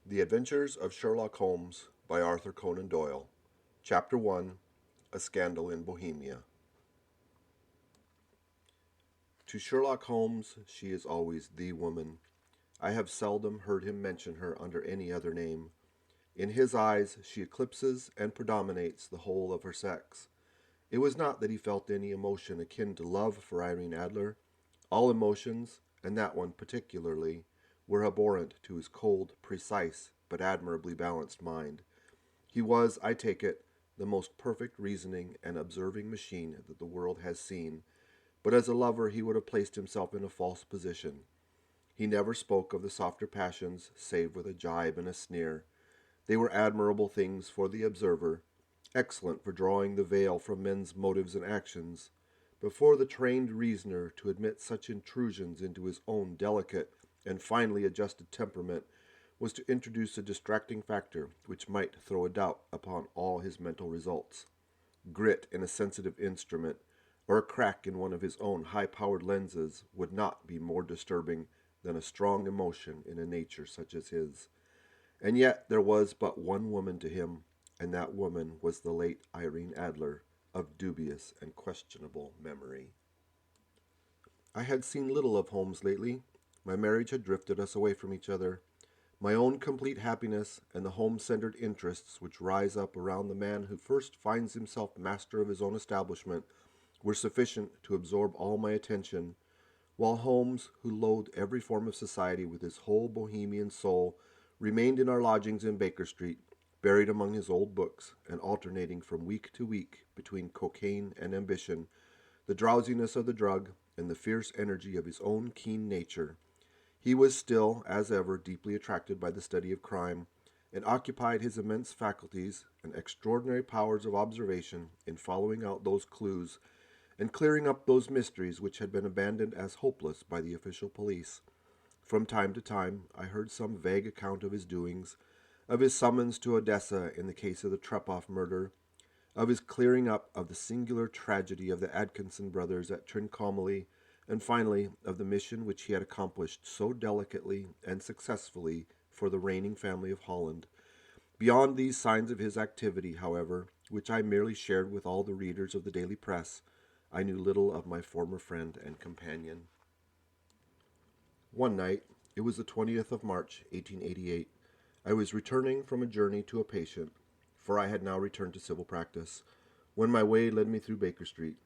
The Adventures of Sherlock Holmes by Arthur Conan Doyle. Chapter 1. A Scandal in Bohemia. To Sherlock Holmes, she is always the woman. I have seldom heard him mention her under any other name. In his eyes, she eclipses and predominates the whole of her sex. It was not that he felt any emotion akin to love for Irene Adler. All emotions, and that one particularly, were abhorrent to his cold, precise, but admirably balanced mind. He was, I take it, the most perfect reasoning and observing machine that the world has seen, but as a lover he would have placed himself in a false position. He never spoke of the softer passions save with a jibe and a sneer. They were admirable things for the observer, excellent for drawing the veil from men's motives and actions, but for the trained reasoner to admit such intrusions into his own delicate and finely adjusted temperament was to introduce a distracting factor which might throw a doubt upon all his mental results. Grit in a sensitive instrument, or a crack in one of his own high-powered lenses, would not be more disturbing than a strong emotion in a nature such as his. And yet there was but one woman to him, and that woman was the late Irene Adler, of dubious and questionable memory. I had seen little of Holmes lately. My marriage had drifted us away from each other. My own complete happiness and the home-centered interests which rise up around the man who first finds himself master of his own establishment were sufficient to absorb all my attention, while Holmes, who loathed every form of society with his whole Bohemian soul, remained in our lodgings in Baker Street, buried among his old books, and alternating from week to week between cocaine and ambition, the drowsiness of the drug, and the fierce energy of his own keen nature. He was still, as ever, deeply attracted by the study of crime, and occupied his immense faculties and extraordinary powers of observation in following out those clues and clearing up those mysteries which had been abandoned as hopeless by the official police. From time to time I heard some vague account of his doings, of his summons to Odessa in the case of the Trepoff murder, of his clearing up of the singular tragedy of the Atkinson brothers at Trincomalee, and finally of the mission which he had accomplished so delicately and successfully for the reigning family of Holland. Beyond these signs of his activity, however, which I merely shared with all the readers of the daily press, I knew little of my former friend and companion. One night, it was the 20th of March, 1888, I was returning from a journey to a patient, for I had now returned to civil practice, when my way led me through Baker Street.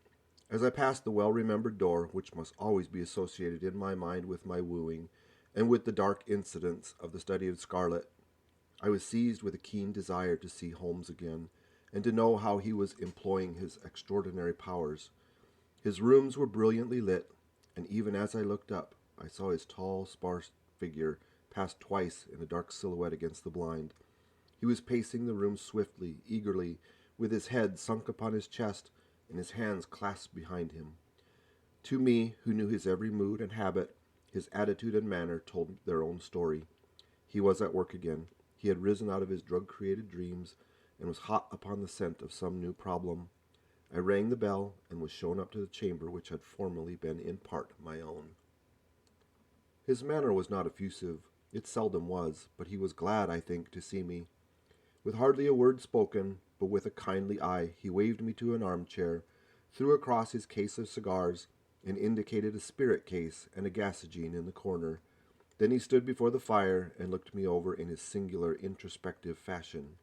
As I passed the well-remembered door, which must always be associated in my mind with my wooing, and with the dark incidents of the study of scarlet, I was seized with a keen desire to see Holmes again, and to know how he was employing his extraordinary powers. His rooms were brilliantly lit, and even as I looked up, I saw his tall, sparse figure pass twice in a dark silhouette against the blind. He was pacing the room swiftly, eagerly, with his head sunk upon his chest and his hands clasped behind him. To me, who knew his every mood and habit, his attitude and manner told their own story. He was at work again. He had risen out of his drug-created dreams and was hot upon the scent of some new problem. I rang the bell and was shown up to the chamber which had formerly been in part my own. His manner was not effusive. It seldom was, but he was glad, I think, to see me. With hardly a word spoken, but with a kindly eye, he waved me to an armchair, threw across his case of cigars, and indicated a spirit case and a gasogene in the corner. Then he stood before the fire and looked me over in his singular introspective fashion.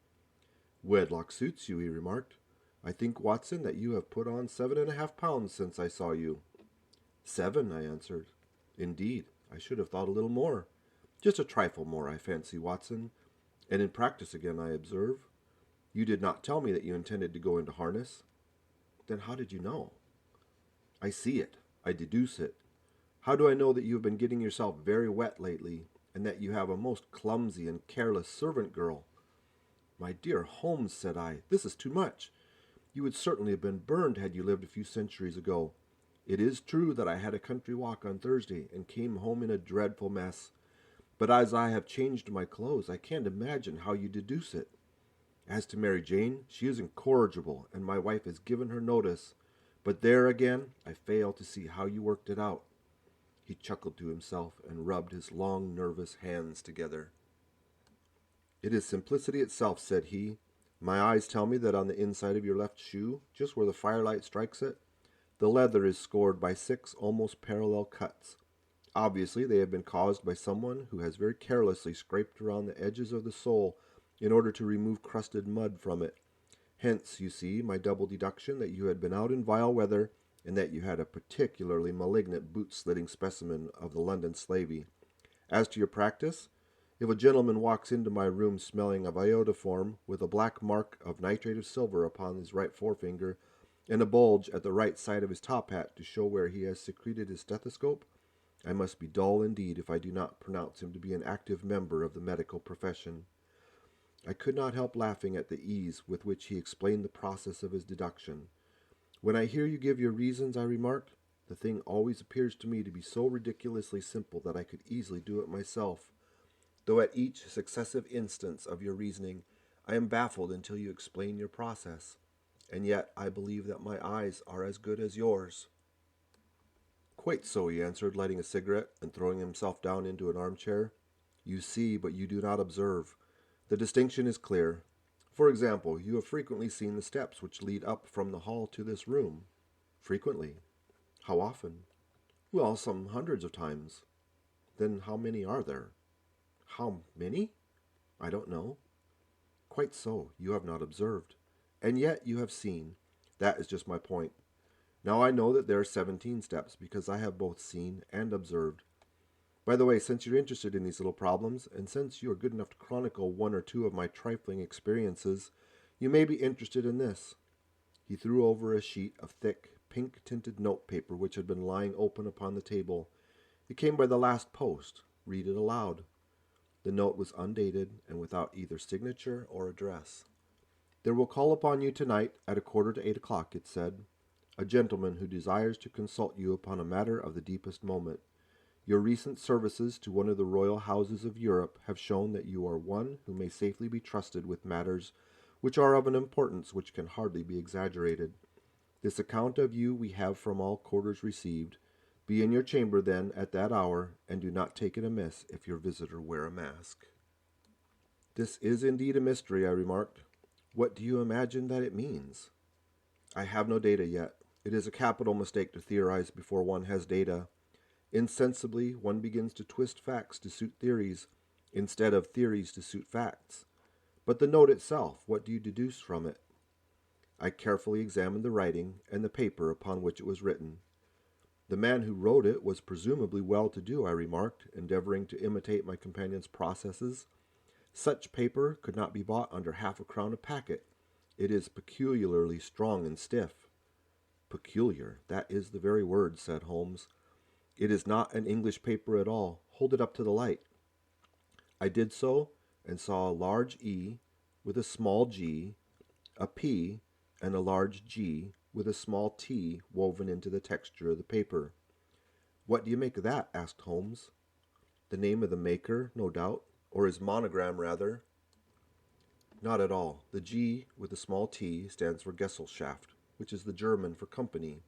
"Wedlock suits you," he remarked. "I think, Watson, that you have put on 7.5 pounds since I saw you." "7," I answered. "Indeed, I should have thought a little more." "Just a trifle more, I fancy, Watson. And in practice again, I observe. You did not tell me that you intended to go into harness." "Then how did you know?" "I see it. I deduce it. How do I know that you have been getting yourself very wet lately, and that you have a most clumsy and careless servant girl?" "My dear Holmes," said I, "this is too much. You would certainly have been burned had you lived a few centuries ago. It is true that I had a country walk on Thursday and came home in a dreadful mess. But as I have changed my clothes, I can't imagine how you deduce it. As to Mary Jane, she is incorrigible, and my wife has given her notice. But there again, I fail to see how you worked it out." He chuckled to himself and rubbed his long, nervous hands together. "It is simplicity itself," said he. "My eyes tell me that on the inside of your left shoe, just where the firelight strikes it, the leather is scored by 6 almost parallel cuts. Obviously, they have been caused by someone who has very carelessly scraped around the edges of the sole in order to remove crusted mud from it. Hence, you see, my double deduction that you had been out in vile weather and that you had a particularly malignant boot-slitting specimen of the London slavey. As to your practice, if a gentleman walks into my room smelling of iodoform, with a black mark of nitrate of silver upon his right forefinger, and a bulge at the right side of his top hat to show where he has secreted his stethoscope, I must be dull indeed if I do not pronounce him to be an active member of the medical profession." I could not help laughing at the ease with which he explained the process of his deduction. "When I hear you give your reasons," I remarked, "the thing always appears to me to be so ridiculously simple that I could easily do it myself, though at each successive instance of your reasoning I am baffled until you explain your process. And yet I believe that my eyes are as good as yours." "Quite so," he answered, lighting a cigarette and throwing himself down into an armchair. "You see, but you do not observe. The distinction is clear. For example, you have frequently seen the steps which lead up from the hall to this room." "Frequently." "How often?" "Well, some hundreds of times." "Then how many are there?" "How many? I don't know." "Quite so. You have not observed. And yet you have seen. That is just my point. Now I know that there are 17 steps because I have both seen and observed. By the way, since you're interested in these little problems, and since you are good enough to chronicle one or two of my trifling experiences, you may be interested in this." He threw over a sheet of thick, pink-tinted notepaper which had been lying open upon the table. "It came by the last post. Read it aloud." The note was undated and without either signature or address. "There will call upon you tonight at 7:45, it said. "A gentleman who desires to consult you upon a matter of the deepest moment. Your recent services to one of the royal houses of Europe have shown that you are one who may safely be trusted with matters which are of an importance which can hardly be exaggerated. This account of you we have from all quarters received. Be in your chamber, then, at that hour, and do not take it amiss if your visitor wear a mask." "This is indeed a mystery," I remarked. "What do you imagine that it means?" "I have no data yet. It is a capital mistake to theorize before one has data. Insensibly, one begins to twist facts to suit theories, instead of theories to suit facts. But the note itself, what do you deduce from it?" I carefully examined the writing and the paper upon which it was written. "The man who wrote it was presumably well-to-do," I remarked, endeavoring to imitate my companion's processes. "Such paper could not be bought under half-a-crown a packet. It is peculiarly strong and stiff." "Peculiar, that is the very word," said Holmes. "It is not an English paper at all. Hold it up to the light." I did so, and saw a large E with a small g, a P, and a large G with a small t woven into the texture of the paper. "What do you make of that?" asked Holmes. "The name of the maker, no doubt, or his monogram, rather." "Not at all. The G with the small t stands for Gesellschaft, which is the German for company.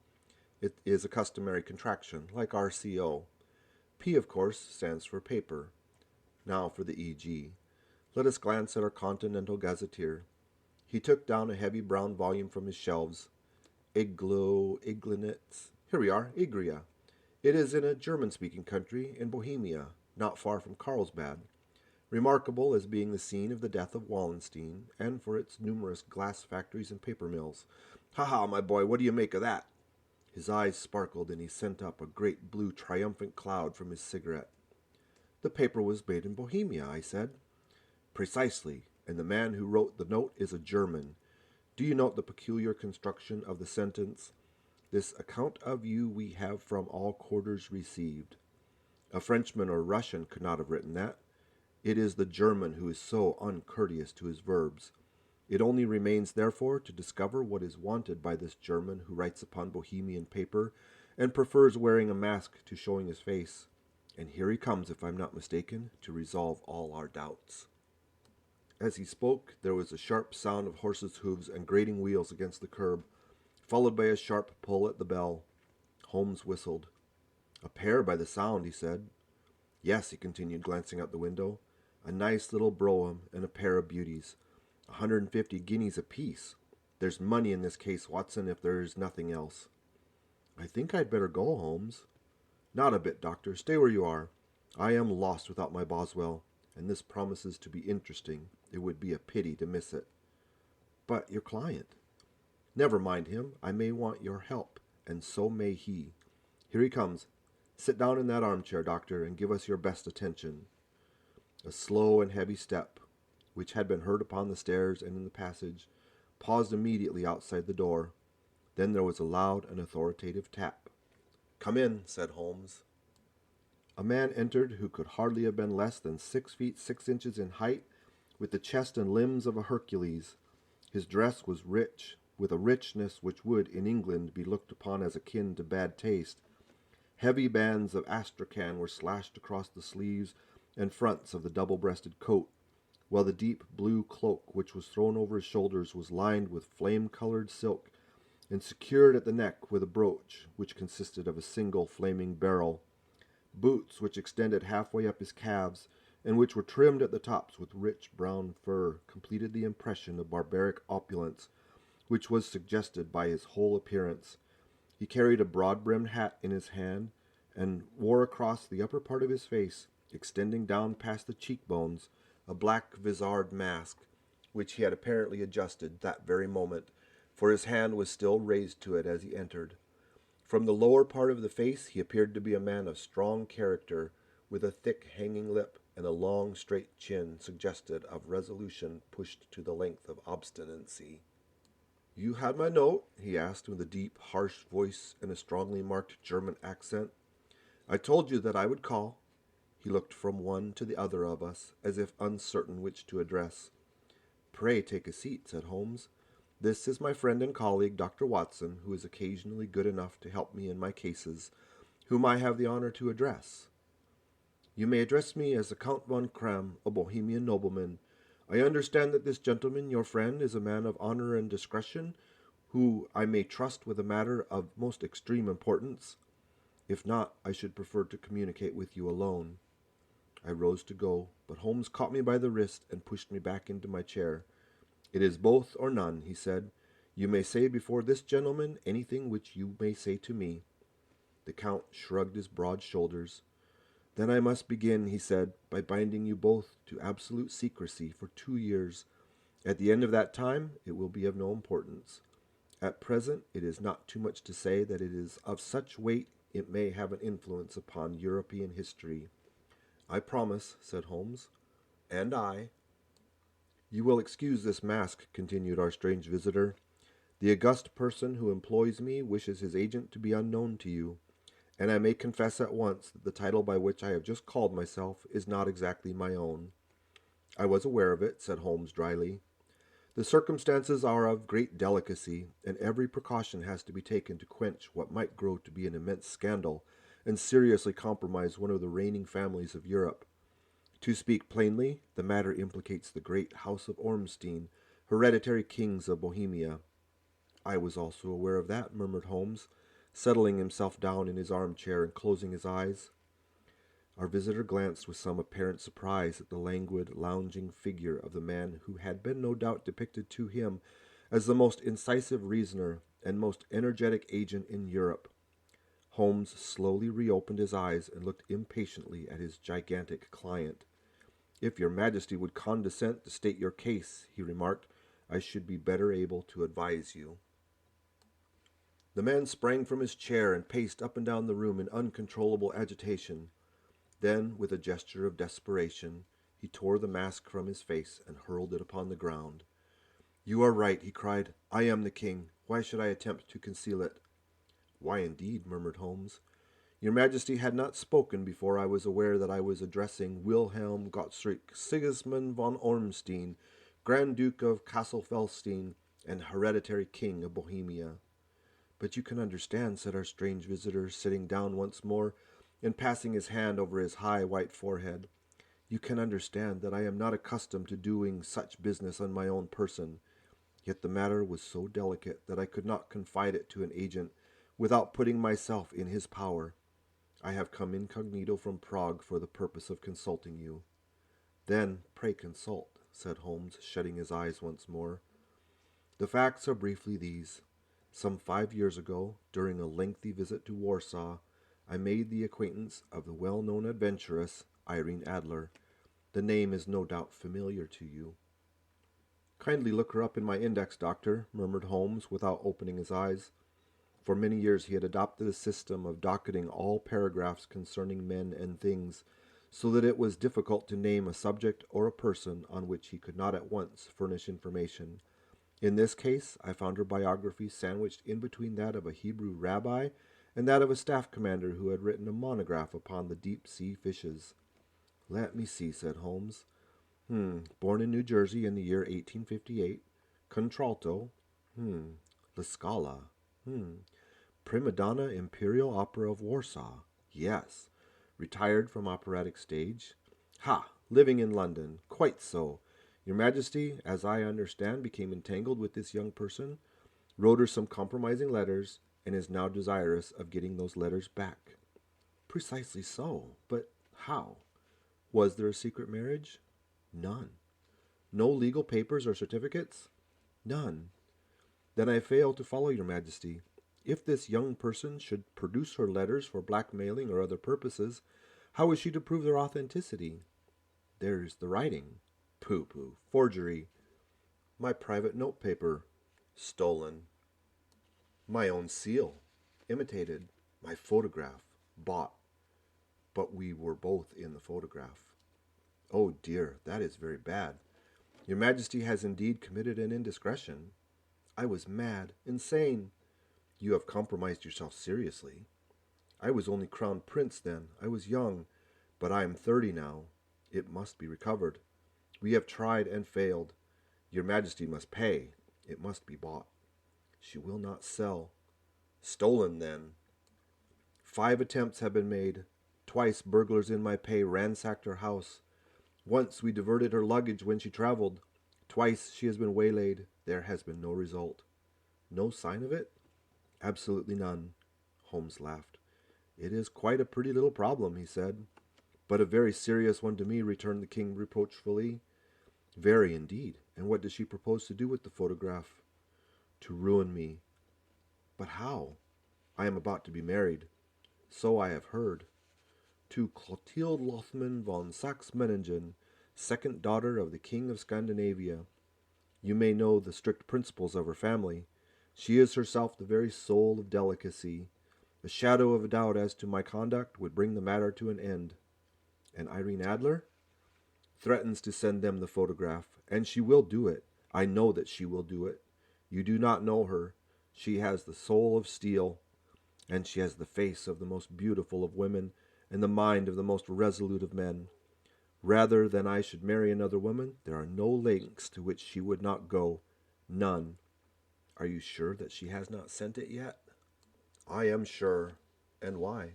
It is a customary contraction, like RCO. P, of course, stands for paper. Now for the EG. Let us glance at our Continental Gazetteer." He took down a heavy brown volume from his shelves. Iglinitz. Here we are, Igria. It is in a German-speaking country in Bohemia, not far from Carlsbad, remarkable as being the scene of the death of Wallenstein, and for its numerous glass factories and paper mills. "Ha-ha, my boy, what do you make of that?" His eyes sparkled, and he sent up a great blue triumphant cloud from his cigarette. "The paper was made in Bohemia," I said. "Precisely, and the man who wrote the note is a German. Do you note the peculiar construction of the sentence, 'This account of you we have from all quarters received'? A Frenchman or Russian could not have written that. It is the German who is so uncourteous to his verbs. It only remains, therefore, to discover what is wanted by this German who writes upon Bohemian paper and prefers wearing a mask to showing his face. And here he comes, if I'm not mistaken, to resolve all our doubts." As he spoke, there was a sharp sound of horses' hoofs and grating wheels against the curb, followed by a sharp pull at the bell. Holmes whistled. "A pair by the sound," he said. "Yes," he continued, glancing out the window. A nice little brougham and a pair of beauties. 150 guineas apiece. There's money in this case, Watson, if there is nothing else." "I think I'd better go, Holmes." "Not a bit, Doctor. Stay where you are. I am lost without my Boswell, and this promises to be interesting. It would be a pity to miss it." "But your client?" "Never mind him. I may want your help, and so may he. Here he comes. Sit down in that armchair, Doctor, and give us your best attention." A slow and heavy step, which had been heard upon the stairs and in the passage, paused immediately outside the door. Then there was a loud and authoritative tap. "Come in," said Holmes. A man entered who could hardly have been less than 6 feet 6 inches in height, with the chest and limbs of a Hercules. His dress was rich, with a richness which would, in England, be looked upon as akin to bad taste. Heavy bands of astrakhan were slashed across the sleeves and fronts of the double-breasted coat, while the deep blue cloak which was thrown over his shoulders was lined with flame-colored silk and secured at the neck with a brooch which consisted of a single flaming beryl. Boots which extended halfway up his calves and which were trimmed at the tops with rich brown fur completed the impression of barbaric opulence which was suggested by his whole appearance. He carried a broad-brimmed hat in his hand and wore across the upper part of his face, extending down past the cheekbones, a black vizard mask, which he had apparently adjusted that very moment, for his hand was still raised to it as he entered. From the lower part of the face he appeared to be a man of strong character, with a thick hanging lip and a long straight chin suggested of resolution pushed to the length of obstinacy. "You had my note?" he asked with a deep, harsh voice and a strongly marked German accent. "I told you that I would call." He looked from one to the other of us, as if uncertain which to address. "Pray take a seat," said Holmes. "This is my friend and colleague, Dr. Watson, who is occasionally good enough to help me in my cases, whom I have the honor to address." "You may address me as the Count von Kramm, a Bohemian nobleman. I understand that this gentleman, your friend, is a man of honor and discretion, who I may trust with a matter of most extreme importance. If not, I should prefer to communicate with you alone." I rose to go, but Holmes caught me by the wrist and pushed me back into my chair. "It is both or none," he said. "You may say before this gentleman anything which you may say to me." The Count shrugged his broad shoulders. "Then I must begin," he said, "by binding you both to absolute secrecy for 2 years. At the end of that time it will be of no importance. At present it is not too much to say that it is of such weight it may have an influence upon European history." "I promise," said Holmes. "And I." "You will excuse this mask," continued our strange visitor. "The august person who employs me wishes his agent to be unknown to you, and I may confess at once that the title by which I have just called myself is not exactly my own." "I was aware of it," said Holmes dryly. "The circumstances are of great delicacy, and every precaution has to be taken to quench what might grow to be an immense scandal and seriously compromise one of the reigning families of Europe. To speak plainly, the matter implicates the great House of Ormstein, hereditary kings of Bohemia." "I was also aware of that," murmured Holmes, settling himself down in his armchair and closing his eyes. Our visitor glanced with some apparent surprise at the languid, lounging figure of the man who had been no doubt depicted to him as the most incisive reasoner and most energetic agent in Europe. Holmes slowly reopened his eyes and looked impatiently at his gigantic client. "If your Majesty would condescend to state your case," he remarked, "I should be better able to advise you." The man sprang from his chair and paced up and down the room in uncontrollable agitation. Then, with a gesture of desperation, he tore the mask from his face and hurled it upon the ground. "You are right," he cried. "I am the king. Why should I attempt to conceal it?" "Why indeed?" murmured Holmes. "Your Majesty had not spoken before I was aware that I was addressing Wilhelm Gottsreich Sigismund von Ormstein, Grand Duke of Castelfelstein and hereditary king of Bohemia." "But you can understand," said our strange visitor, sitting down once more and passing his hand over his high white forehead, "you can understand that I am not accustomed to doing such business on my own person. Yet the matter was so delicate that I could not confide it to an agent without putting myself in his power. I have come incognito from Prague for the purpose of consulting you." Then pray consult, said Holmes, shutting his eyes once more. The facts are briefly these. Some 5 years ago, during a lengthy visit to Warsaw, I made the acquaintance of the well-known adventuress Irene Adler. The name is no doubt familiar to you. Kindly look her up in my index, doctor, murmured Holmes without opening his eyes. For many years he had adopted a system of docketing all paragraphs concerning men and things, so that it was difficult to name a subject or a person on which he could not at once furnish information. In this case, I found her biography sandwiched in between that of a Hebrew rabbi and that of a staff commander who had written a monograph upon the deep-sea fishes. Let me see, said Holmes. Born in New Jersey in the year 1858. Contralto. La Scala. Prima donna Imperial Opera of Warsaw. Yes. Retired from operatic stage. Ha! Living in London. Quite so. Your Majesty, as I understand, became entangled with this young person, wrote her some compromising letters, and is now desirous of getting those letters back. Precisely so. But how? Was there a secret marriage? None. No legal papers or certificates? None. Then I fail to follow, Your Majesty. If this young person should produce her letters for blackmailing or other purposes, how is she to prove their authenticity? There's the writing. Pooh-pooh. Forgery. My private notepaper. Stolen. My own seal. Imitated. My photograph. Bought. But we were both in the photograph. Oh dear, that is very bad. Your Majesty has indeed committed an indiscretion. I was mad, insane. You have compromised yourself seriously. I was only crown prince then. I was young, but I am 30 now. It must be recovered. We have tried and failed. Your Majesty must pay. It must be bought. She will not sell. Stolen, then. 5 attempts have been made. Twice burglars in my pay ransacked her house. Once we diverted her luggage when she traveled. Twice she has been waylaid. There has been no result. No sign of it? Absolutely none. Holmes laughed. It is quite a pretty little problem, he said. But a very serious one to me, returned the king reproachfully. Very indeed. And what does she propose to do with the photograph? To ruin me. But how? I am about to be married. So I have heard. To Clotilde Lothman von Saxe-Meiningen, second daughter of the King of Scandinavia. You may know the strict principles of her family. She is herself the very soul of delicacy. A shadow of a doubt as to my conduct would bring the matter to an end. And Irene Adler? Threatens to send them the photograph, and she will do it. I know that she will do it. You do not know her. She has the soul of steel, and she has the face of the most beautiful of women, and the mind of the most resolute of men. Rather than I should marry another woman, there are no lengths to which she would not go. None. Are you sure that she has not sent it yet? I am sure. And why?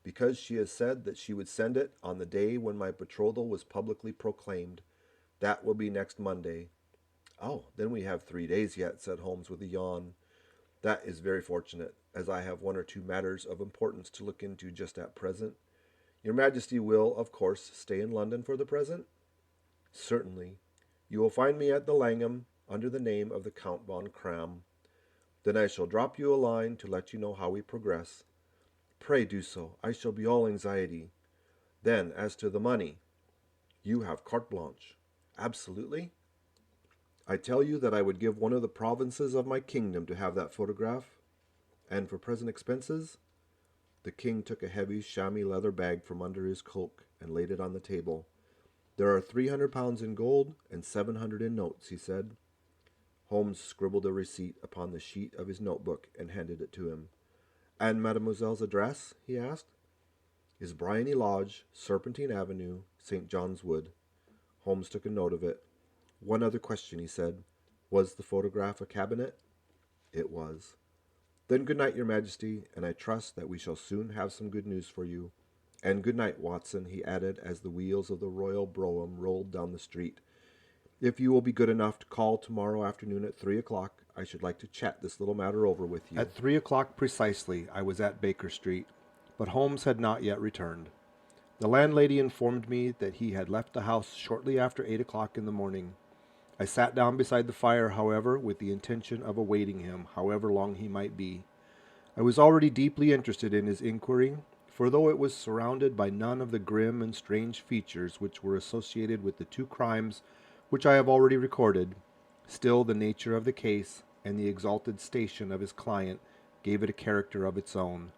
Because she has said that she would send it on the day when my betrothal was publicly proclaimed. That will be next Monday. Oh, then we have 3 days yet, said Holmes with a yawn. That is very fortunate, as I have 1 or 2 matters of importance to look into just at present. Your Majesty will, of course, stay in London for the present? Certainly. You will find me at the Langham, under the name of the Count von Kram. Then I shall drop you a line to let you know how we progress. Pray do so. I shall be all anxiety. Then, as to the money, you have carte blanche. Absolutely? I tell you that I would give one of the provinces of my kingdom to have that photograph. And for present expenses? The king took a heavy chamois leather bag from under his cloak and laid it on the table. There are 300 pounds in gold and 700 in notes, he said. Holmes scribbled a receipt upon the sheet of his notebook and handed it to him. And mademoiselle's address? He asked. Is Bryony Lodge, Serpentine Avenue, St. John's Wood. Holmes took a note of it. One other question, he said. Was the photograph a cabinet? It was. Then good night, Your Majesty, and I trust that we shall soon have some good news for you. And good night, Watson, he added as the wheels of the royal brougham rolled down the street. If you will be good enough to call tomorrow afternoon at 3 o'clock, I should like to chat this little matter over with you. At 3 o'clock precisely, I was at Baker Street, but Holmes had not yet returned. The landlady informed me that he had left the house shortly after 8 o'clock in the morning. I sat down beside the fire, however, with the intention of awaiting him, however long he might be. I was already deeply interested in his inquiry, for though it was surrounded by none of the grim and strange features which were associated with the two crimes which I have already recorded, still the nature of the case and the exalted station of his client gave it a character of its own.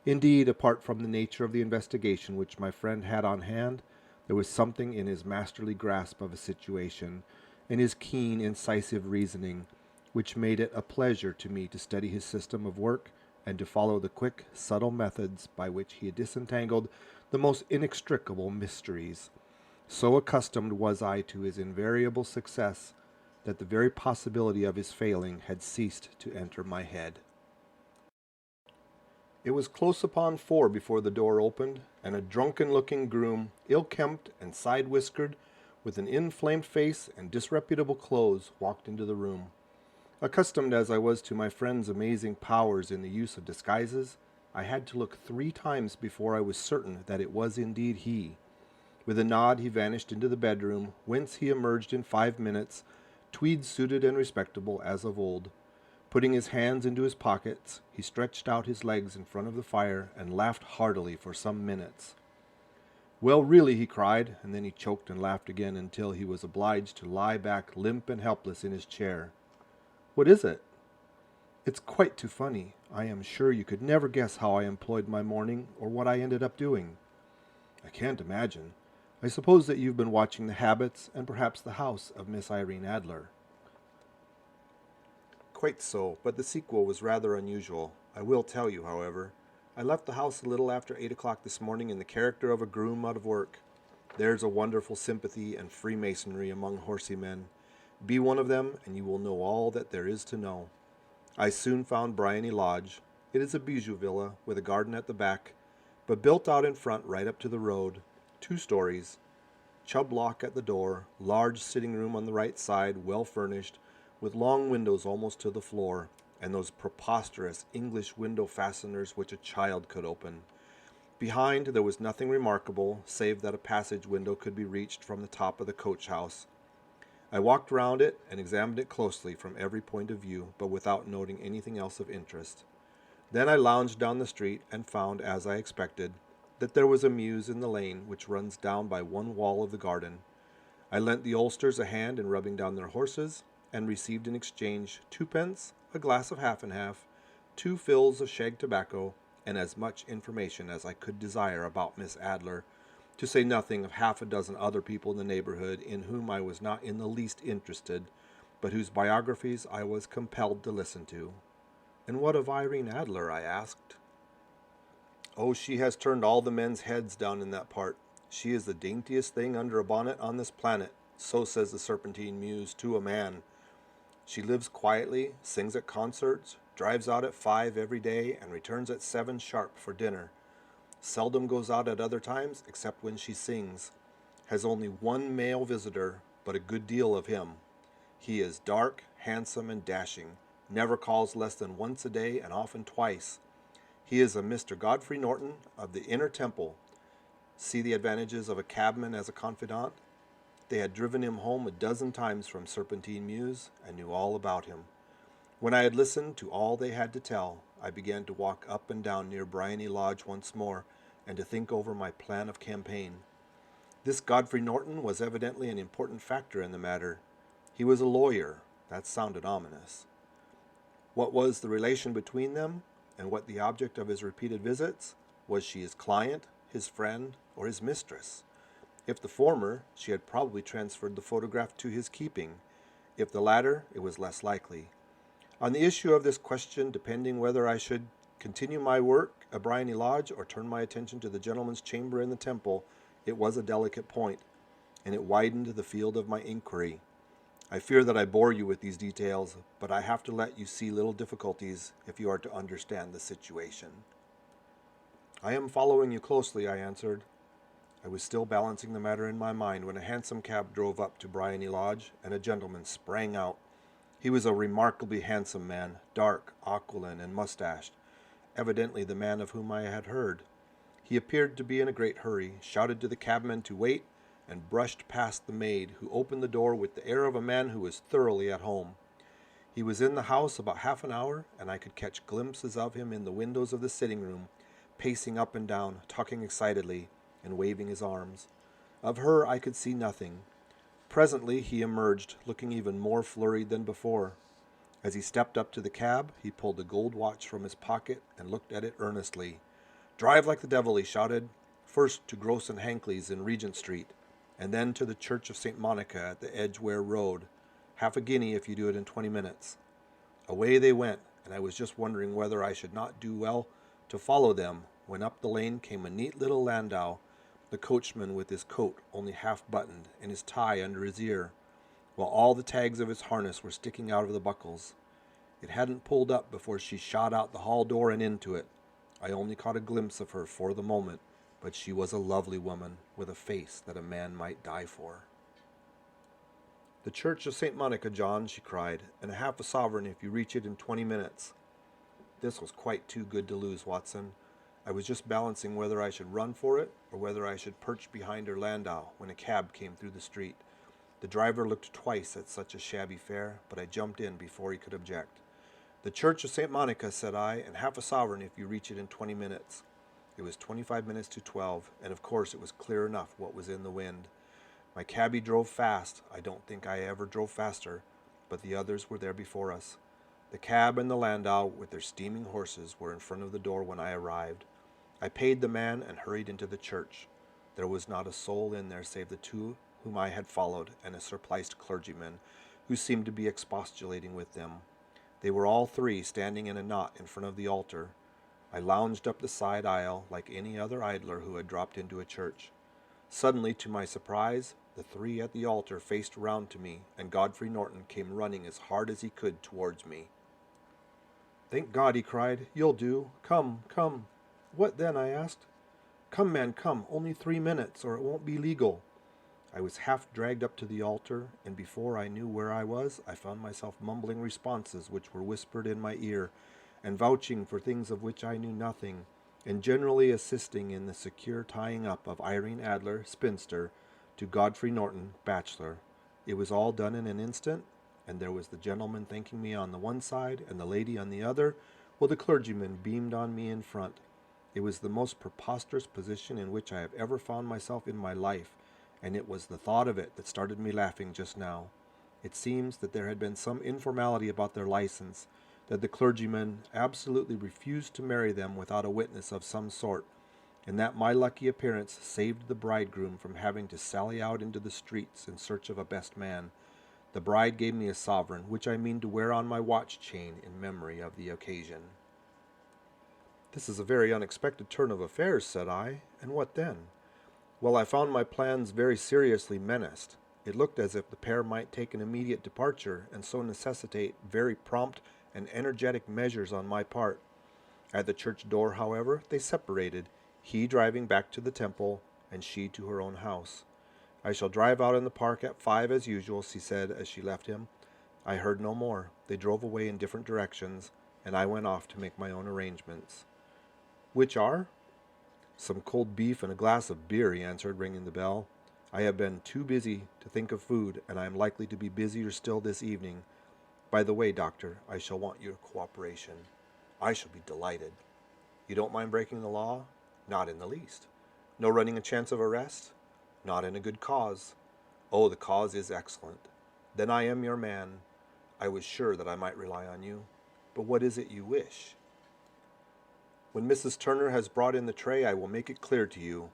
Indeed, apart from the nature of the investigation which my friend had on hand, there was something in his masterly grasp of a situation, and his keen, incisive reasoning, which made it a pleasure to me to study his system of work and to follow the quick, subtle methods by which he disentangled the most inextricable mysteries. So accustomed was I to his invariable success that the very possibility of his failing had ceased to enter my head. It was close upon 4 before the door opened, and a drunken-looking groom, ill-kempt and side-whiskered, with an inflamed face and disreputable clothes, walked into the room. Accustomed as I was to my friend's amazing powers in the use of disguises, I had to look 3 times before I was certain that it was indeed he. With a nod he vanished into the bedroom, whence he emerged in 5 minutes, tweed-suited and respectable as of old. Putting his hands into his pockets, he stretched out his legs in front of the fire and laughed heartily for some minutes. "Well, really," he cried, and then he choked and laughed again until he was obliged to lie back limp and helpless in his chair. "What is it?" "It's quite too funny. I am sure you could never guess how I employed my morning or what I ended up doing." "I can't imagine. I suppose that you've been watching the habits and perhaps the house of Miss Irene Adler." "Quite so, but the sequel was rather unusual. I will tell you, however. I left the house a little after 8 o'clock this morning in the character of a groom out of work. There's a wonderful sympathy and freemasonry among horsey men. Be one of them, and you will know all that there is to know. I soon found Bryony Lodge. It is a bijou villa, with a garden at the back, but built out in front right up to the road. 2 stories. Chubb lock at the door, large sitting room on the right side, well furnished, with long windows almost to the floor, and those preposterous English window fasteners which a child could open. Behind there was nothing remarkable, save that a passage window could be reached from the top of the coach house. I walked round it and examined it closely from every point of view, but without noting anything else of interest. Then I lounged down the street and found, as I expected, that there was a mews in the lane which runs down by one wall of the garden. I lent the Ulsters a hand in rubbing down their horses, and received in exchange 2 pence, a glass of half and half, 2 fills of shag tobacco, and as much information as I could desire about Miss Adler, to say nothing of half a dozen other people in the neighborhood in whom I was not in the least interested, but whose biographies I was compelled to listen to. "And what of Irene Adler?" I asked. "Oh, she has turned all the men's heads down in that part. She is the daintiest thing under a bonnet on this planet, so says the Serpentine Mews to a man. She lives quietly, sings at concerts, drives out at 5 every day, and returns at 7 sharp for dinner. Seldom goes out at other times, except when she sings. Has only 1 male visitor, but a good deal of him. He is dark, handsome, and dashing, never calls less than once a day, and often twice. He is a Mr. Godfrey Norton of the Inner Temple. See the advantages of a cabman as a confidant? They had driven him home a dozen times from Serpentine Mews, and knew all about him. When I had listened to all they had to tell, I began to walk up and down near Bryony Lodge once more, and to think over my plan of campaign. This Godfrey Norton was evidently an important factor in the matter. He was a lawyer. That sounded ominous. What was the relation between them, and what the object of his repeated visits? Was she his client, his friend, or his mistress? If the former, she had probably transferred the photograph to his keeping. If the latter, it was less likely. On the issue of this question, depending whether I should continue my work at Bryony Lodge or turn my attention to the gentleman's chamber in the temple, it was a delicate point, and it widened the field of my inquiry. I fear that I bore you with these details, but I have to let you see little difficulties if you are to understand the situation. "I am following you closely," I answered. I was still balancing the matter in my mind when a hansom cab drove up to Bryony Lodge, and a gentleman sprang out. He was a remarkably handsome man, dark, aquiline, and mustached, evidently the man of whom I had heard. He appeared to be in a great hurry, shouted to the cabman to wait, and brushed past the maid, who opened the door with the air of a man who was thoroughly at home. He was in the house about half an hour, and I could catch glimpses of him in the windows of the sitting room, pacing up and down, talking excitedly, and waving his arms. Of her I could see nothing. Presently he emerged, looking even more flurried than before. As he stepped up to the cab, he pulled a gold watch from his pocket and looked at it earnestly. "Drive like the devil," he shouted. "First to Gross and Hankley's in Regent Street, and then to the Church of St. Monica at the Edgware Road. Half a guinea if you do it in 20 minutes. Away they went, and I was just wondering whether I should not do well to follow them, when up the lane came a neat little landau, the coachman with his coat only half buttoned and his tie under his ear, while all the tags of his harness were sticking out of the buckles. It hadn't pulled up before she shot out the hall door and into it. I only caught a glimpse of her for the moment, but she was a lovely woman, with a face that a man might die for. "The Church of St. Monica, John," she cried, "and half a sovereign if you reach it in 20 minutes. This was quite too good to lose, Watson. I was just balancing whether I should run for it or whether I should perch behind her landau when a cab came through the street. The driver looked twice at such a shabby fare, but I jumped in before he could object. "The Church of St. Monica," said I, "and half a sovereign if you reach it in 20 minutes. It was 25 minutes to 12, and of course it was clear enough what was in the wind. My cabby drove fast. I don't think I ever drove faster, but the others were there before us. The cab and the landau, with their steaming horses, were in front of the door when I arrived. I paid the man and hurried into the church. There was not a soul in there save the two whom I had followed and a surpliced clergyman, who seemed to be expostulating with them. They were all three standing in a knot in front of the altar. I lounged up the side aisle like any other idler who had dropped into a church. Suddenly, to my surprise, the three at the altar faced round to me, and Godfrey Norton came running as hard as he could towards me. "Thank God," he cried. "You'll do. Come, come." "What then?" I asked. "Come, man, come. Only 3 minutes, or it won't be legal." I was half dragged up to the altar, and before I knew where I was, I found myself mumbling responses which were whispered in my ear, and vouching for things of which I knew nothing, and generally assisting in the secure tying up of Irene Adler, spinster, to Godfrey Norton, bachelor. It was all done in an instant, and there was the gentleman thanking me on the one side and the lady on the other, while the clergyman beamed on me in front. It was the most preposterous position in which I have ever found myself in my life, and it was the thought of it that started me laughing just now. It seems that there had been some informality about their license, that the clergyman absolutely refused to marry them without a witness of some sort, and that my lucky appearance saved the bridegroom from having to sally out into the streets in search of a best man. The bride gave me a sovereign, which I mean to wear on my watch chain in memory of the occasion. "This is a very unexpected turn of affairs," said I. "And what then?" "Well, I found my plans very seriously menaced. It looked as if the pair might take an immediate departure, and so necessitate very prompt and energetic measures on my part. At the church door, however, they separated, he driving back to the temple, and she to her own house. "I shall drive out in the park at 5 as usual," she said as she left him. I heard no more. They drove away in different directions, and I went off to make my own arrangements. "Which are?" "Some cold beef and a glass of beer," he answered, ringing the bell. "I have been too busy to think of food, and I am likely to be busier still this evening. By the way, Doctor, I shall want your cooperation." "I shall be delighted." "You don't mind breaking the law?" "Not in the least." "No running a chance of arrest?" "Not in a good cause." "Oh, the cause is excellent." "Then I am your man. I was sure that I might rely on you. But what is it you wish?" "When Mrs. Turner has brought in the tray, I will make it clear to you.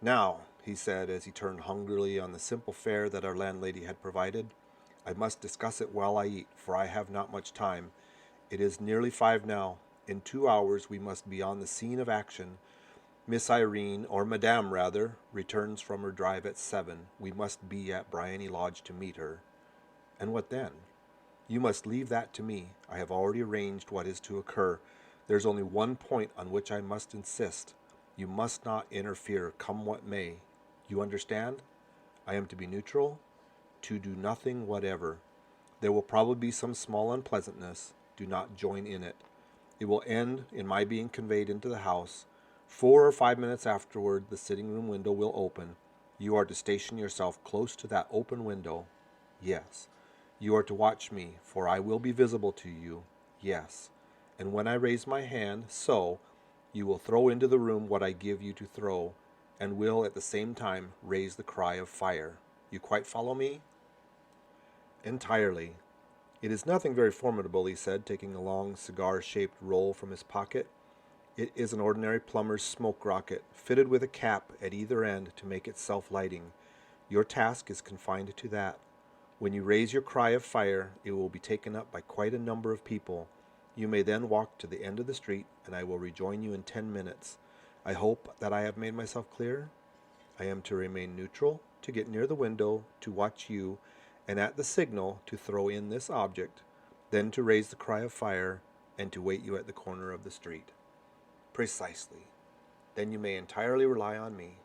Now," he said, as he turned hungrily on the simple fare that our landlady had provided, "I must discuss it while I eat, for I have not much time. It is nearly 5 now. In 2 hours we must be on the scene of action. Miss Irene, or Madame rather, returns from her drive at 7. We must be at Bryony Lodge to meet her." "And what then?" "You must leave that to me. I have already arranged what is to occur. There's only one point on which I must insist. You must not interfere, come what may. You understand? I am to be neutral, to do nothing whatever. There will probably be some small unpleasantness. Do not join in it. It will end in my being conveyed into the house, 4 or 5 minutes afterward, the sitting room window will open. You are to station yourself close to that open window. Yes. You are to watch me, for I will be visible to you. Yes. And when I raise my hand, so, you will throw into the room what I give you to throw, and will at the same time raise the cry of fire. You quite follow me? Entirely. It is nothing very formidable, he said, taking a long cigar-shaped roll from his pocket. It is an ordinary plumber's smoke rocket, fitted with a cap at either end to make it self-lighting. Your task is confined to that. When you raise your cry of fire, it will be taken up by quite a number of people. You may then walk to the end of the street, and I will rejoin you in 10 minutes. I hope that I have made myself clear. I am to remain neutral, to get near the window, to watch you, and at the signal to throw in this object, then to raise the cry of fire, and to wait you at the corner of the street. Precisely. Then you may entirely rely on me.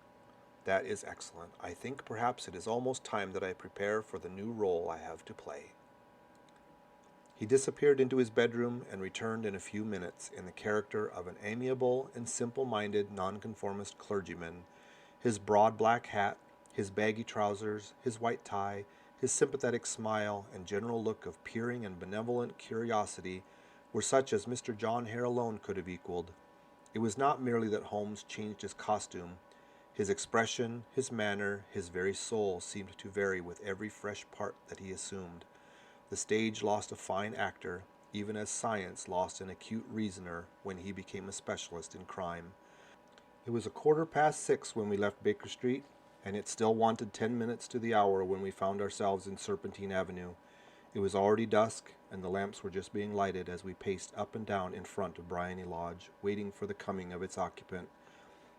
That is excellent. I think perhaps it is almost time that I prepare for the new role I have to play. He disappeared into his bedroom and returned in a few minutes in the character of an amiable and simple-minded nonconformist clergyman. His broad black hat, his baggy trousers, his white tie, his sympathetic smile, and general look of peering and benevolent curiosity were such as Mr. John Hare alone could have equaled. It was not merely that Holmes changed his costume. His expression, his manner, his very soul seemed to vary with every fresh part that he assumed. The stage lost a fine actor, even as science lost an acute reasoner when he became a specialist in crime. It was 6:15 when we left Baker Street, and it still wanted 10 minutes to the hour when we found ourselves in Serpentine Avenue. It was already dusk, and the lamps were just being lighted as we paced up and down in front of Bryony Lodge, waiting for the coming of its occupant.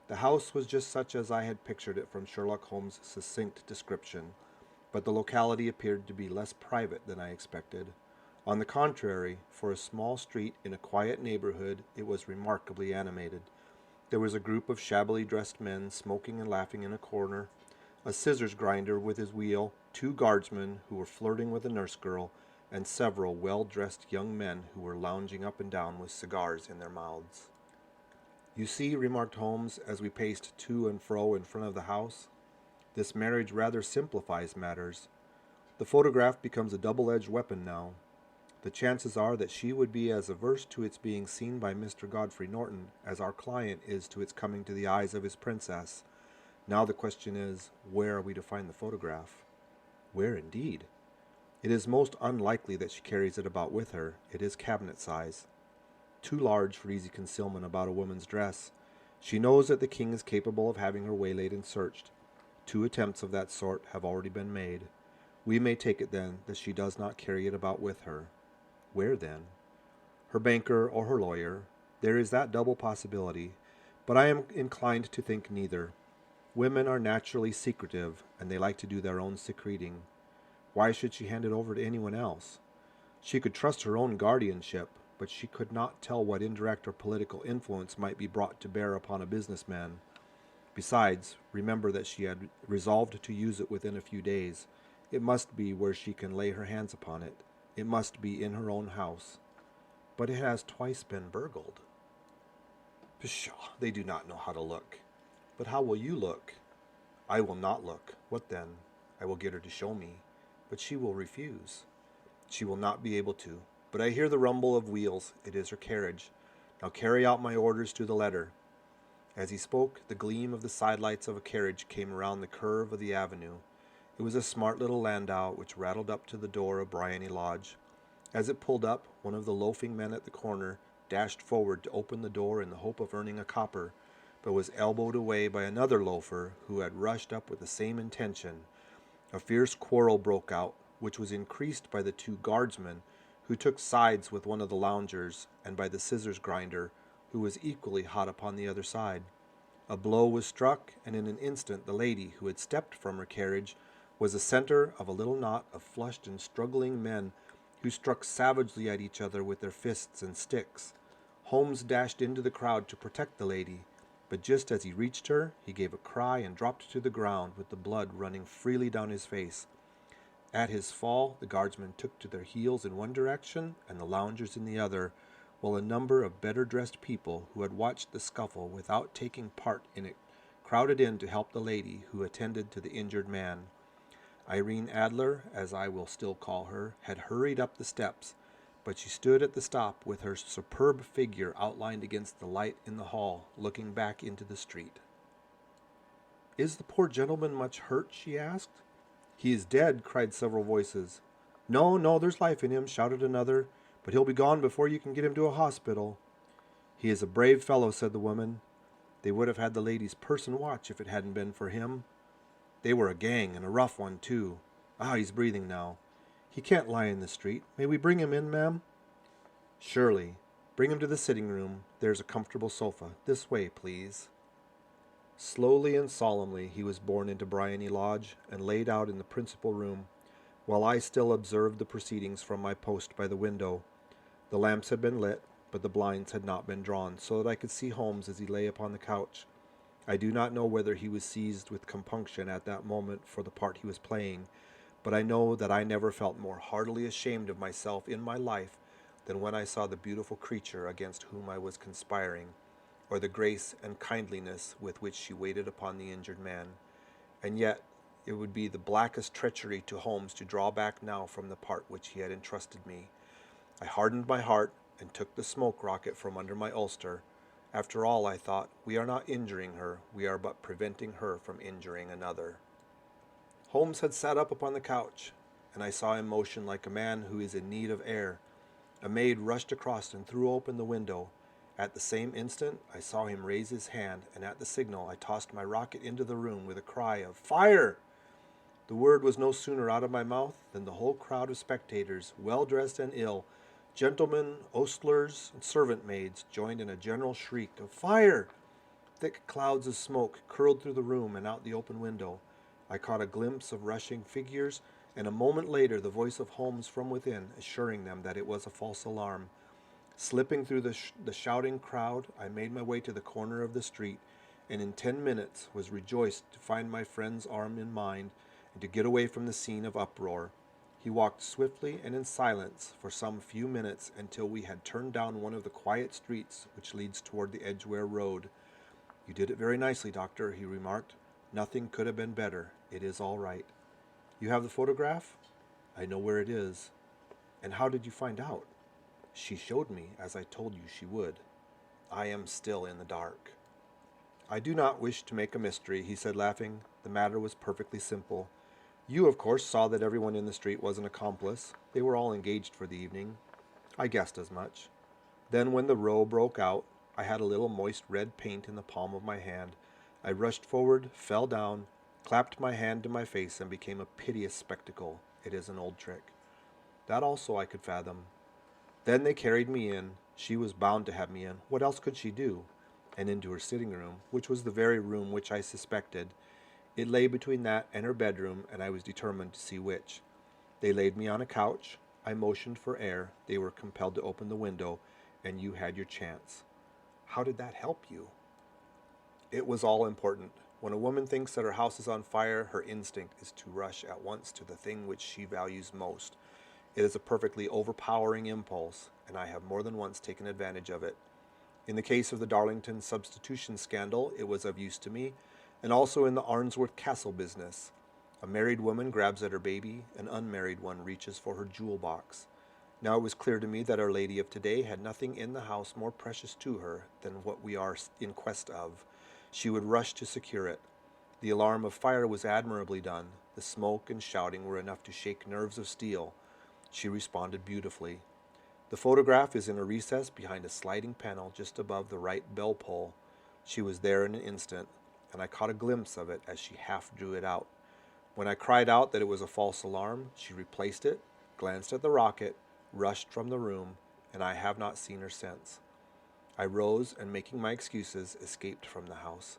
The house was just such as I had pictured it from Sherlock Holmes' succinct description, but the locality appeared to be less private than I expected. On the contrary, for a small street in a quiet neighborhood, it was remarkably animated. There was a group of shabbily dressed men smoking and laughing in a corner, a scissors grinder with his wheel, 2 guardsmen who were flirting with a nurse girl, and several well-dressed young men who were lounging up and down with cigars in their mouths. "You see," remarked Holmes as we paced to and fro in front of the house, "this marriage rather simplifies matters. The photograph becomes a double-edged weapon now. The chances are that she would be as averse to its being seen by Mr. Godfrey Norton as our client is to its coming to the eyes of his princess. Now the question is, where are we to find the photograph?" "Where indeed?" "It is most unlikely that she carries it about with her. It is cabinet size. Too large for easy concealment about a woman's dress. She knows that the king is capable of having her waylaid and searched. 2 attempts of that sort have already been made. We may take it, then, that she does not carry it about with her. Where, then? Her banker or her lawyer. There is that double possibility, but I am inclined to think neither. Women are naturally secretive, and they like to do their own secreting. Why should she hand it over to anyone else? She could trust her own guardianship, but she could not tell what indirect or political influence might be brought to bear upon a businessman. Besides, remember that she had resolved to use it within a few days. It must be where she can lay her hands upon it. It must be in her own house. But it has twice been burgled." "Pshaw, they do not know how to look." "But how will you look?" "I will not look. What then? I will get her to show me. But she will refuse." "She will not be able to. But I hear the rumble of wheels. It is her carriage. Now carry out my orders to the letter." As he spoke, the gleam of the sidelights of a carriage came around the curve of the avenue. It was a smart little landau which rattled up to the door of Bryony Lodge. As it pulled up, one of the loafing men at the corner dashed forward to open the door in the hope of earning a copper, but was elbowed away by another loafer who had rushed up with the same intention. A fierce quarrel broke out, which was increased by the 2 guardsmen, who took sides with one of the loungers, and by the scissors grinder, who was equally hot upon the other side. A blow was struck, and in an instant the lady, who had stepped from her carriage, was the center of a little knot of flushed and struggling men who struck savagely at each other with their fists and sticks. Holmes dashed into the crowd to protect the lady, but just as he reached her, he gave a cry and dropped to the ground with the blood running freely down his face. At his fall, the guardsmen took to their heels in one direction and the loungers in the other, while a number of better-dressed people who had watched the scuffle without taking part in it crowded in to help the lady who attended to the injured man. Irene Adler, as I will still call her, had hurried up the steps, but she stood at the stop with her superb figure outlined against the light in the hall, looking back into the street. "Is the poor gentleman much hurt?" she asked. "He is dead," cried several voices. "No, no, there's life in him," shouted another, "but he'll be gone before you can get him to a hospital." "He is a brave fellow," said the woman. "They would have had the lady's purse and watch if it hadn't been for him. They were a gang, and a rough one, too. Ah, he's breathing now. He can't lie in the street. May we bring him in, ma'am?" "Surely. Bring him to the sitting room. There's a comfortable sofa. This way, please." Slowly and solemnly he was borne into Bryony Lodge and laid out in the principal room, while I still observed the proceedings from my post by the window. The lamps had been lit, but the blinds had not been drawn, so that I could see Holmes as he lay upon the couch. I do not know whether he was seized with compunction at that moment for the part he was playing, but I know that I never felt more heartily ashamed of myself in my life than when I saw the beautiful creature against whom I was conspiring, or the grace and kindliness with which she waited upon the injured man. And yet it would be the blackest treachery to Holmes to draw back now from the part which he had entrusted me. I hardened my heart and took the smoke rocket from under my ulster. After all, I thought, we are not injuring her, we are but preventing her from injuring another. Holmes had sat up upon the couch, and I saw him motion like a man who is in need of air. A maid rushed across and threw open the window. At the same instant I saw him raise his hand, and at the signal I tossed my rocket into the room with a cry of "Fire!" The word was no sooner out of my mouth than the whole crowd of spectators, well-dressed and ill, gentlemen, ostlers, and servant-maids, joined in a general shriek of "Fire!" Thick clouds of smoke curled through the room and out the open window. I caught a glimpse of rushing figures, and a moment later the voice of Holmes from within, assuring them that it was a false alarm. Slipping through the shouting crowd, I made my way to the corner of the street, and in 10 minutes was rejoiced to find my friend's arm in mine, and to get away from the scene of uproar. He walked swiftly and in silence for some few minutes until we had turned down one of the quiet streets which leads toward the Edgware Road. "You did it very nicely, Doctor," he remarked. "Nothing could have been better. It is all right." "You have the photograph?" "I know where it is." "And how did you find out?" "She showed me, as I told you she would." I am still in the dark. "I do not wish to make a mystery," he said, laughing. "The matter was perfectly simple. You, of course, saw that everyone in the street was an accomplice. They were all engaged for the evening. I guessed as much. Then when the row broke out, I had a little moist red paint in the palm of my hand. I rushed forward, fell down, clapped my hand to my face, and became a piteous spectacle. It is an old trick. That also I could fathom. Then they carried me in. She was bound to have me in. What else could she do? And into her sitting room, which was the very room which I suspected. It lay between that and her bedroom, and I was determined to see which. They laid me on a couch. I motioned for air. They were compelled to open the window, and you had your chance. How did that help you? It was all important. When a woman thinks that her house is on fire, her instinct is to rush at once to the thing which she values most. It is a perfectly overpowering impulse, and I have more than once taken advantage of it. In the case of the Darlington substitution scandal, it was of use to me, and also in the Arnsworth Castle business. A married woman grabs at her baby, an unmarried one reaches for her jewel box. Now it was clear to me that Our Lady of today had nothing in the house more precious to her than what we are in quest of. She would rush to secure it. The alarm of fire was admirably done. The smoke and shouting were enough to shake nerves of steel. She responded beautifully. The photograph is in a recess behind a sliding panel just above the right bell pull. She was there in an instant, and I caught a glimpse of it as she half drew it out. When I cried out that it was a false alarm, she replaced it, glanced at the rocket, rushed from the room, and I have not seen her since. I rose, and making my excuses, escaped from the house.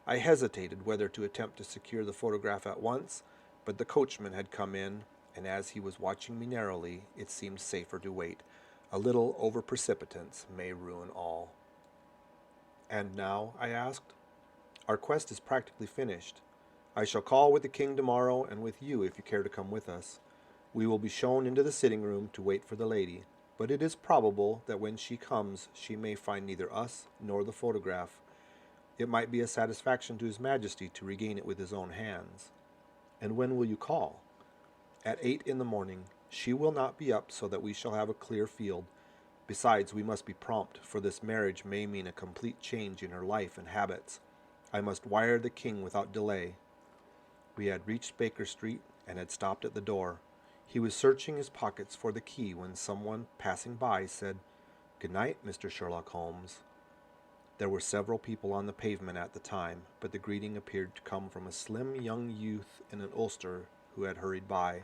I hesitated whether to attempt to secure the photograph at once, but the coachman had come in, and as he was watching me narrowly, it seemed safer to wait. A little over-precipitance may ruin all. "And now?" I asked. "Our quest is practically finished. I shall call with the king tomorrow, and with you if you care to come with us. We will be shown into the sitting room to wait for the lady, but it is probable that when she comes she may find neither us nor the photograph. It might be a satisfaction to His Majesty to regain it with his own hands. And when will you call? At 8 in the morning. She will not be up so that we shall have a clear field. Besides, we must be prompt, for this marriage may mean a complete change in her life and habits. I must wire the king without delay. We had reached Baker Street and had stopped at the door. He was searching his pockets for the key when someone passing by said, "Good night, Mr. Sherlock Holmes." There were several people on the pavement at the time, but the greeting appeared to come from a slim young youth in an ulster who had hurried by.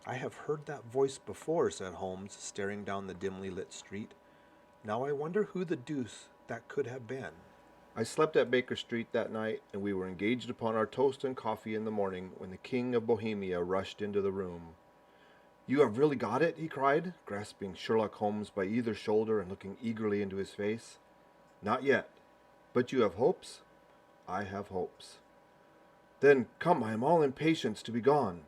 "I have heard that voice before," said Holmes, staring down the dimly lit street. "Now I wonder who the deuce that could have been." I slept at Baker Street that night, and we were engaged upon our toast and coffee in the morning when the King of Bohemia rushed into the room. "You have really got it?" he cried, grasping Sherlock Holmes by either shoulder and looking eagerly into his face. "Not yet. But you have hopes?" "I have hopes." "Then come, I am all impatience to be gone."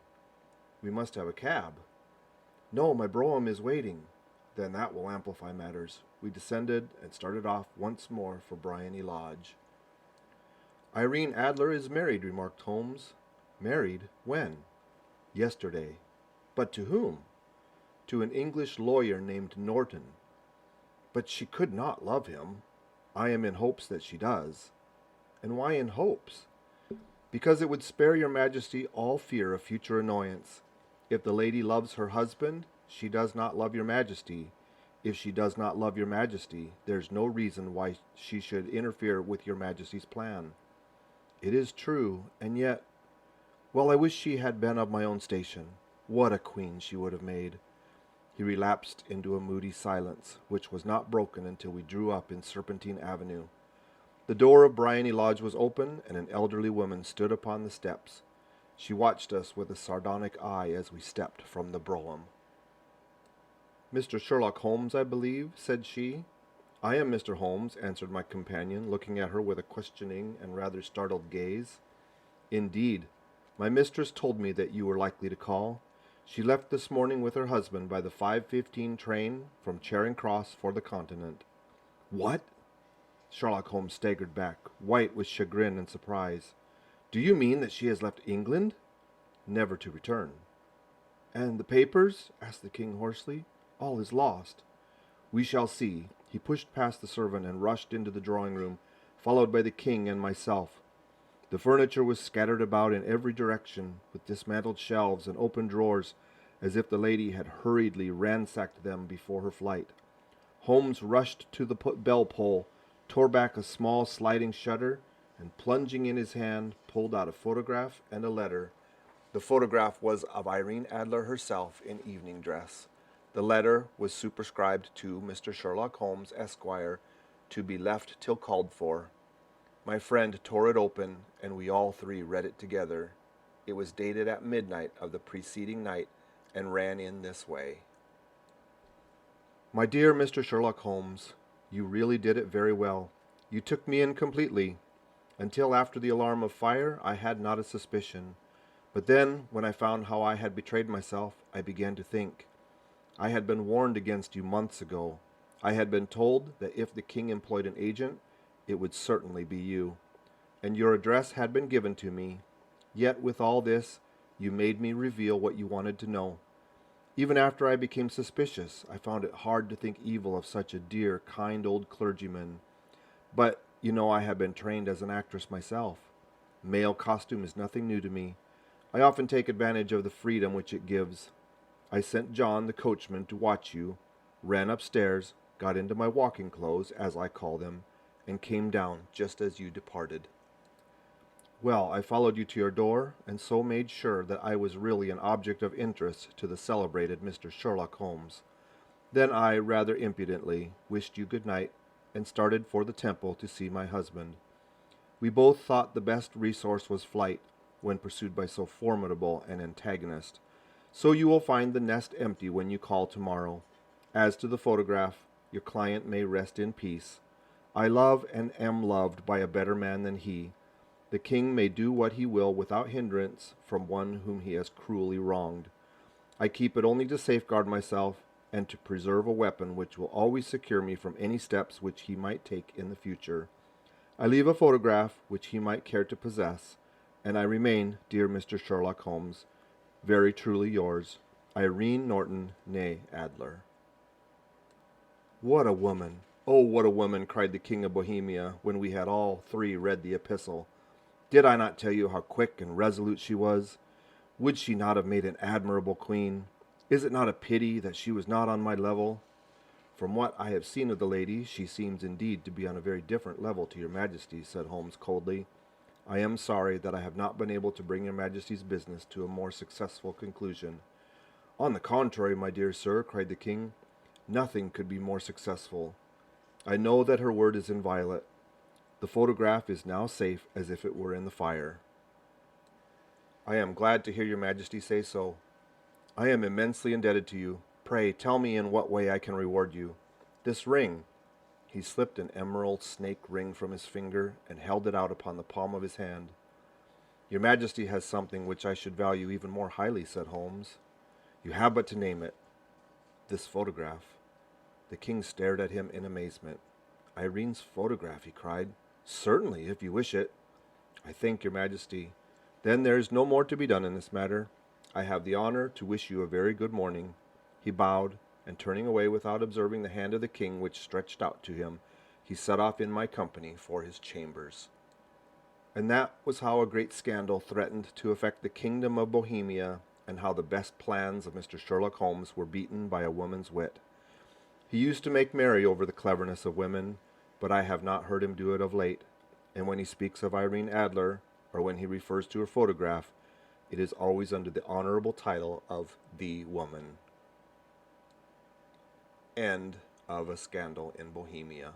"We must have a cab." "No, my brougham is waiting." "Then that will amplify matters." We descended and started off once more for Bryony Lodge. "Irene Adler is married," remarked Holmes. "Married? When?" "Yesterday." "But to whom?" "To an English lawyer named Norton." "But she could not love him." "I am in hopes that she does." "And why in hopes?" "Because it would spare your Majesty all fear of future annoyance. If the lady loves her husband, she does not love your Majesty. If she does not love your Majesty, there's no reason why she should interfere with your Majesty's plan." "It is true, and yet... Well, I wish she had been of my own station. What a queen she would have made." He relapsed into a moody silence, which was not broken until we drew up in Serpentine Avenue. The door of Bryony Lodge was open, and an elderly woman stood upon the steps. She watched us with a sardonic eye as we stepped from the brougham. "Mr. Sherlock Holmes, I believe," said she. "I am Mr. Holmes," answered my companion, looking at her with a questioning and rather startled gaze. "Indeed. My mistress told me that you were likely to call. She left this morning with her husband by the 5:15 train from Charing Cross for the Continent." "What?" Sherlock Holmes staggered back, white with chagrin and surprise. "Do you mean that she has left England?" "Never to return." "And the papers?" asked the king hoarsely. "All is lost." "We shall see." He pushed past the servant and rushed into the drawing-room, followed by the king and myself. The furniture was scattered about in every direction, with dismantled shelves and open drawers, as if the lady had hurriedly ransacked them before her flight. Holmes rushed to the bell-pull, tore back a small sliding shutter, and plunging in his hand, pulled out a photograph and a letter. The photograph was of Irene Adler herself in evening dress. The letter was superscribed to Mr. Sherlock Holmes, Esquire, to be left till called for. My friend tore it open, and we all three read it together. It was dated at midnight of the preceding night, and ran in this way. "My dear Mr. Sherlock Holmes, you really did it very well. You took me in completely. Until after the alarm of fire, I had not a suspicion. But then, when I found how I had betrayed myself, I began to think. I had been warned against you months ago. I had been told that if the king employed an agent, it would certainly be you. And your address had been given to me. Yet with all this, you made me reveal what you wanted to know. Even after I became suspicious, I found it hard to think evil of such a dear, kind old clergyman. But, you know, I have been trained as an actress myself. Male costume is nothing new to me. I often take advantage of the freedom which it gives. I sent John, the coachman, to watch you, ran upstairs, got into my walking clothes, as I call them, and came down just as you departed. Well, I followed you to your door, and so made sure that I was really an object of interest to the celebrated Mr. Sherlock Holmes. Then I, rather impudently, wished you good night, and started for the temple to see my husband. We both thought the best resource was flight, when pursued by so formidable an antagonist. So you will find the nest empty when you call tomorrow. As to the photograph, your client may rest in peace. I love and am loved by a better man than he. The king may do what he will without hindrance from one whom he has cruelly wronged. I keep it only to safeguard myself, and to preserve a weapon which will always secure me from any steps which he might take in the future. I leave a photograph which he might care to possess, and I remain, dear Mr. Sherlock Holmes, very truly yours, Irene Norton, née Adler. What a woman! Oh, what a woman! Cried the King of Bohemia, when we had all three read the epistle. Did I not tell you how quick and resolute she was? Would she not have made an admirable queen? Is it not a pity that she was not on my level? From what I have seen of the lady, she seems indeed to be on a very different level to your Majesty, said Holmes coldly. I am sorry that I have not been able to bring your Majesty's business to a more successful conclusion. On the contrary, my dear sir, cried the King, nothing could be more successful. I know that her word is inviolate. The photograph is now safe as if it were in the fire. I am glad to hear your Majesty say so. I am immensely indebted to you. Pray tell me in what way I can reward you. This ring. He slipped an emerald snake ring from his finger and held it out upon the palm of his hand. Your Majesty has something which I should value even more highly, said Holmes. You have but to name it. This photograph. The King stared at him in amazement. Irene's photograph, he cried. Certainly, if you wish it. I thank your Majesty. Then there is no more to be done in this matter. I have the honor to wish you a very good morning. He bowed, and turning away without observing the hand of the King which stretched out to him, he set off in my company for his chambers. And that was how a great scandal threatened to affect the kingdom of Bohemia, and how the best plans of Mr. Sherlock Holmes were beaten by a woman's wit. He used to make merry over the cleverness of women, but I have not heard him do it of late, and when he speaks of Irene Adler, or when he refers to her photograph, it is always under the honorable title of the woman. End of A Scandal in Bohemia.